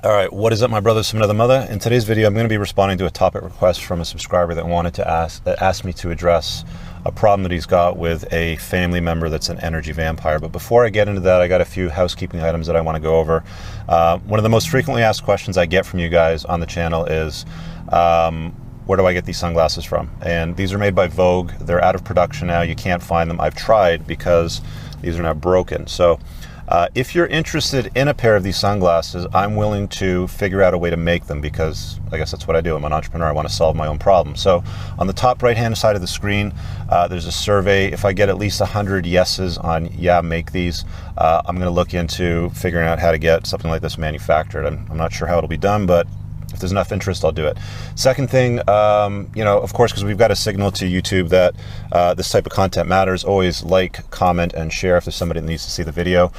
All right, what is up, my brothers from another mother? In today's video, I'm going to be responding to a topic request from a subscriber that asked me to address a problem that he's got with a family member that's an energy vampire. But before I get into that, I got a few housekeeping items that I want to go over. One of the most frequently asked questions I get from you guys on the channel is, where do I get these sunglasses from? And these are made by Vogue. They're out of production now. You can't find them. I've tried because these are now broken. So if you're interested in a pair of these sunglasses, I'm willing to figure out a way to make them because I guess that's what I do. I'm an entrepreneur. I want to solve my own problem. So on the top right-hand side of the screen, there's a survey. If I get at least 100 yeses on, yeah, make these, I'm going to look into figuring out how to get something like this manufactured. I'm not sure how it'll be done, but if there's enough interest, I'll do it. Second thing, of course, because we've got a signal to YouTube that this type of content matters, always like, comment, and share if there's somebody that needs to see the video.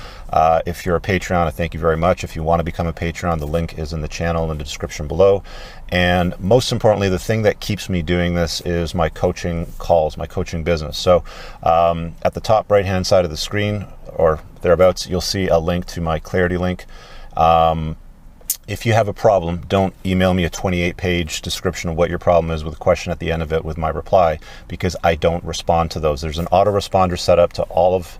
If you're a Patreon, I thank you very much. If you want to become a Patreon, the link is in the channel in the description below. And most importantly, the thing that keeps me doing this is my coaching calls, my coaching business. So at the top right-hand side of the screen, or thereabouts, you'll see a link to my Clarity link. If you have a problem, don't email me a 28-page description of what your problem is with a question at the end of it with my reply, because I don't respond to those. There's an autoresponder set up to all of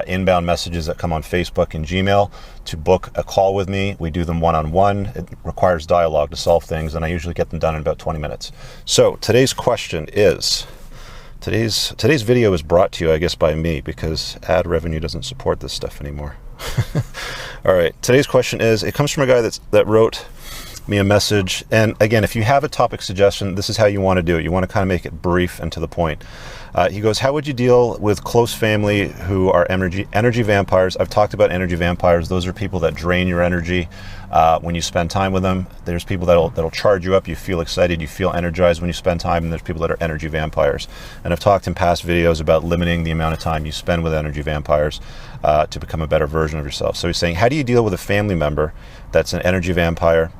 inbound messages that come on Facebook and Gmail to book a call with me. We do them one-on-one. It requires dialogue to solve things, and I usually get them done in about 20 minutes. So today's question is, today's video is brought to you, I guess, by me, because ad revenue doesn't support this stuff anymore. All right, today's question is, it comes from a guy that wrote me a message. And again, if you have a topic suggestion, this is how you want to do it. You want to kind of make it brief and to the point. He goes, how would you deal with close family who are energy vampires? I've talked about energy vampires. Those are people that drain your energy when you spend time with them. There's people that'll charge you up. You feel excited, you feel energized when you spend time, and there's people that are energy vampires. And I've talked in past videos about limiting the amount of time you spend with energy vampires to become a better version of yourself. So he's saying, how do you deal with a family member that's an energy vampire?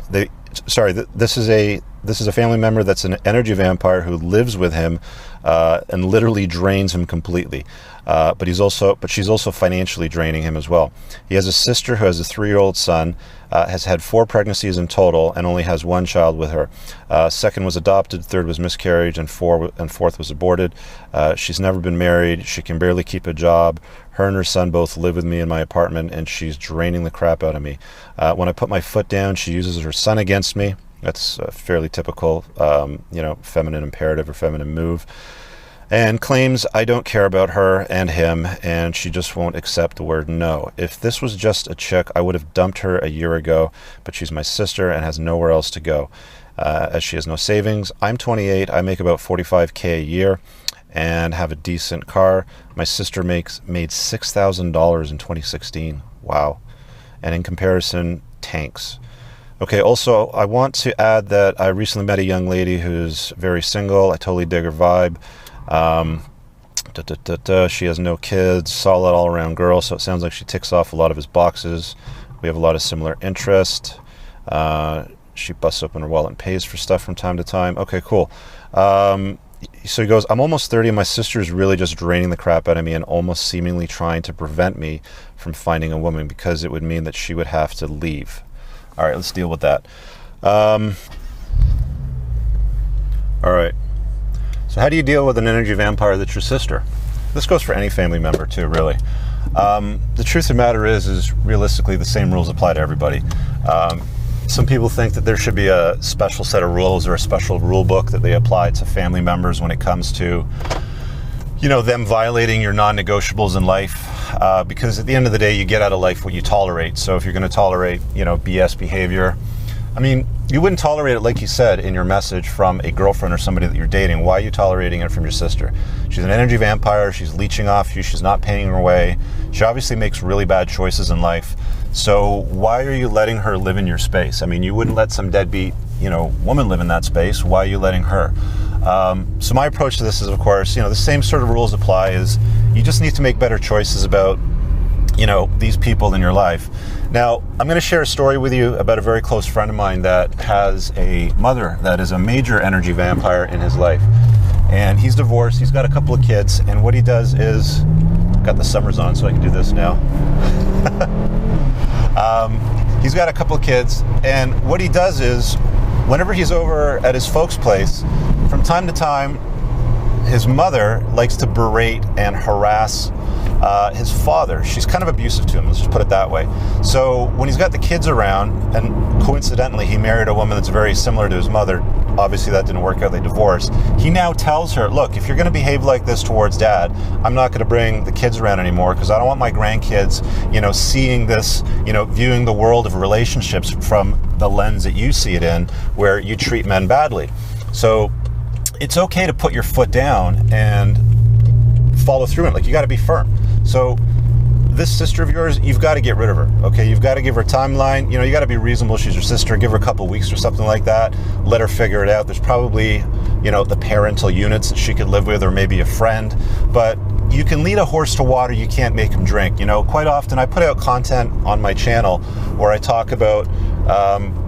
This is a family member that's an energy vampire who lives with him and literally drains him completely. But she's also financially draining him as well. He has a sister who has a 3-year-old son, has had 4 pregnancies in total, and only has 1 child with her. Second was adopted, third was miscarriage, and fourth was aborted. She's never been married. She can barely keep a job. Her and her son both live with me in my apartment, and she's draining the crap out of me. When I put my foot down, she uses her son against me. That's a fairly typical, feminine imperative or feminine move. And claims I don't care about her and him, and she just won't accept the word no. If this was just a chick, I would have dumped her a year ago, but she's my sister and has nowhere else to go, as she has no savings. I'm 28, I make about $45K a year and have a decent car. My sister made $6,000 in 2016. Wow. And in comparison, tanks. Okay, also, I want to add that I recently met a young lady who's very single. I totally dig her vibe. She has no kids, solid all-around girl, so it sounds like she ticks off a lot of his boxes. We have a lot of similar interests. She busts open her wallet and pays for stuff from time to time. Okay, cool. So he goes, I'm almost 30 and my sister is really just draining the crap out of me and almost seemingly trying to prevent me from finding a woman because it would mean that she would have to leave. All right, let's deal with that. All right. So how do you deal with an energy vampire that's your sister? This goes for any family member too, really. The truth of the matter is realistically the same rules apply to everybody. Some people think that there should be a special set of rules or a special rule book that they apply to family members when it comes to, them violating your non-negotiables in life. Because at the end of the day, you get out of life what you tolerate. So if you're going to tolerate, BS behavior, I mean, you wouldn't tolerate it, like you said in your message, from a girlfriend or somebody that you're dating. Why are you tolerating it from your sister? She's an energy vampire. She's leeching off you. She's not paying her way. She obviously makes really bad choices in life. So why are you letting her live in your space? I mean, you wouldn't let some deadbeat, woman live in that space. Why are you letting her? So my approach to this is, of course, the same sort of rules apply. Is you just need to make better choices about, these people in your life. Now, I'm going to share a story with you about a very close friend of mine that has a mother that is a major energy vampire in his life. And he's divorced, he's got a couple of kids, and what he does is, got the summers on so I can do this now. He's got a couple of kids, and what he does is, whenever he's over at his folks' place, from time to time, his mother likes to berate and harass his father. She's kind of abusive to him, let's just put it that way. So when he's got the kids around, and coincidentally he married a woman that's very similar to his mother, obviously that didn't work out, they divorced, he now tells her, look, if you're going to behave like this towards dad, I'm not going to bring the kids around anymore, because I don't want my grandkids, seeing this, viewing the world of relationships from the lens that you see it in, where you treat men badly. So it's okay to put your foot down and follow through it. Like, you got to be firm. So this sister of yours, you've got to get rid of her. Okay, you've got to give her a timeline. You got to be reasonable. She's your sister. Give her a couple weeks or something like that. Let her figure it out. There's probably, the parental units that she could live with, or maybe a friend. But you can lead a horse to water. You can't make him drink. Quite often I put out content on my channel where I talk about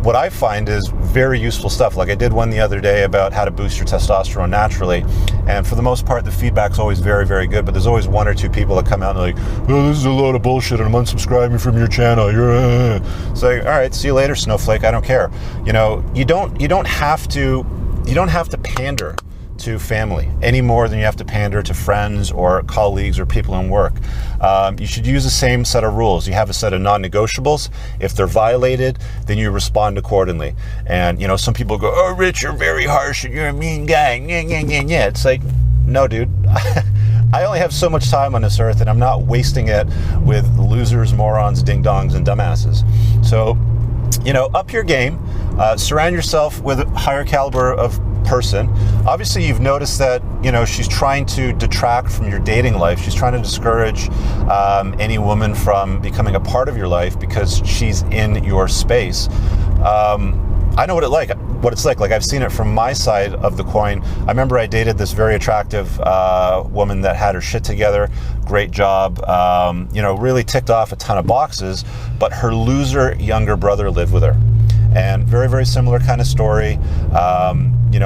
what I find is very useful stuff. Like I did one the other day about how to boost your testosterone naturally, and for the most part the feedback's always very, very good, but there's always one or two people that come out and they're like, oh, this is a load of bullshit and I'm unsubscribing from your channel. It's like, all right, see you later, snowflake. I don't care. You don't have to pander to family any more than you have to pander to friends or colleagues or people in work. You should use the same set of rules. You have a set of non-negotiables. If they're violated, then you respond accordingly. And some people go, oh, Rich, you're very harsh and you're a mean guy. Yeah. It's like, no, dude. I only have so much time on this earth, and I'm not wasting it with losers, morons, ding-dongs, and dumbasses. So, up your game. Surround yourself with a higher caliber of person. Obviously, you've noticed that she's trying to detract from your dating life. She's trying to discourage any woman from becoming a part of your life because she's in your space. I know what it's like. Like, I've seen it from my side of the coin. I remember I dated this very attractive woman that had her shit together, great job, really ticked off a ton of boxes, but her loser younger brother lived with her. And very, very similar kind of story.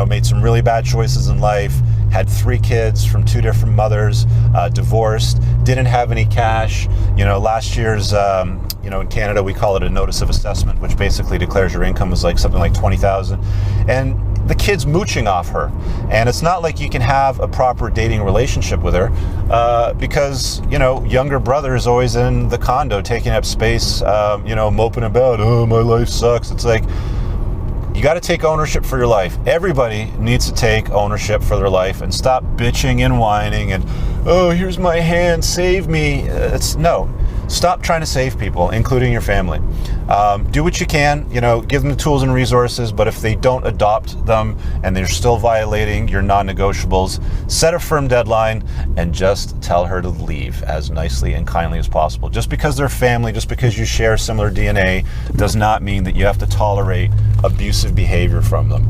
Made some really bad choices in life, had 3 kids from 2 different mothers, divorced, didn't have any cash. Last year's, in Canada, we call it a notice of assessment, which basically declares your income was like something like $20,000. And the kid's mooching off her. And it's not like you can have a proper dating relationship with her because, younger brother is always in the condo taking up space, moping about, oh, my life sucks. It's like, you got to take ownership for your life. Everybody needs to take ownership for their life and stop bitching and whining and, oh, here's my hand, save me. No. Stop trying to save people, including your family. Do what you can, give them the tools and resources, but if they don't adopt them and they're still violating your non-negotiables, set a firm deadline and just tell her to leave as nicely and kindly as possible. Just because they're family, just because you share similar DNA, does not mean that you have to tolerate abusive behavior from them.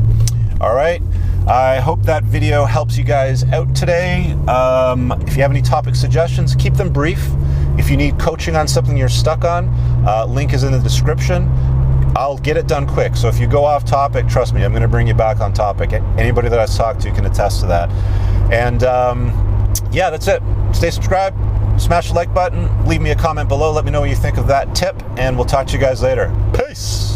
All right. I hope that video helps you guys out today. If you have any topic suggestions, keep them brief. If you need coaching on something you're stuck on, link is in the description. I'll get it done quick. So if you go off topic, trust me, I'm going to bring you back on topic. Anybody that I've talked to can attest to that. And yeah, that's it. Stay subscribed, smash the like button, leave me a comment below, let me know what you think of that tip, and we'll talk to you guys later. Peace.